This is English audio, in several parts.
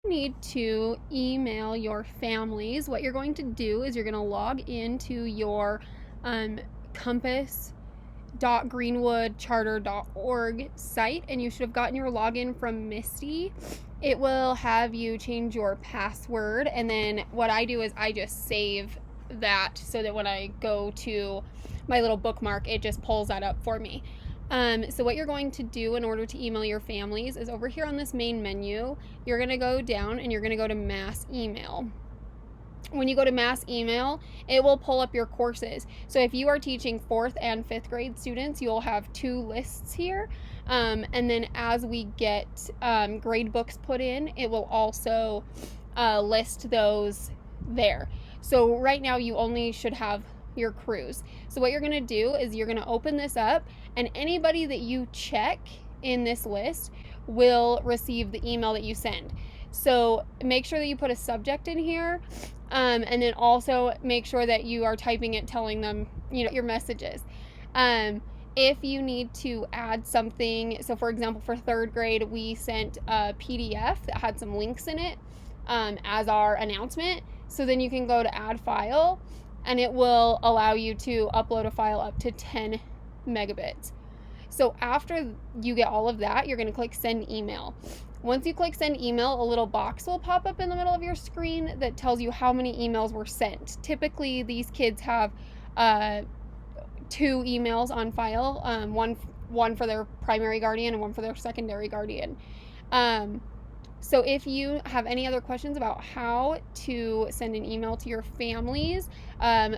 Need to email your families. What you're going to do is you're going to log into your compass.greenwoodcharter.org site, and you should have gotten your login from Misty. It will have you change your password, and then what I do is I just save that so that when I go to my little bookmark, it just pulls that up for me. So what you're going to do in order to email your families is over here on this main menu, you're going to go down and you're going to go to mass email. When you go to mass email, it will pull up your courses. So if you are teaching 4th and 5th grade students, you'll have 2 lists here. And then as we get grade books put in, it will also list those there. So right now you only should have your crews. So what you're going to do is you're going to open this up, and anybody that you check in this list will receive the email that you send. So make sure that you put a subject in here, and then also make sure that you are typing it, telling them, your messages. If you need to add something, so for example, for 3rd grade, we sent a PDF that had some links in it as our announcement. So then you can go to add file, and it will allow you to upload a file up to 10 megabits. So after you get all of that, you're going to click send email. Once you click send email, a little box will pop up in the middle of your screen that tells you how many emails were sent. Typically, these kids have 2 emails on file, one for their primary guardian and one for their secondary guardian. So if you have any other questions about how to send an email to your families,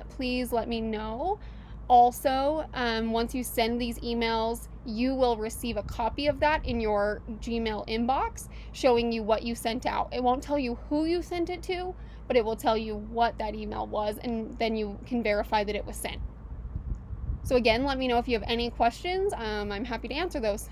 please let me know. Also, once you send these emails, you will receive a copy of that in your Gmail inbox showing you what you sent out. It won't tell you who you sent it to, but it will tell you what that email was, and then you can verify that it was sent. So again, let me know if you have any questions. I'm happy to answer those.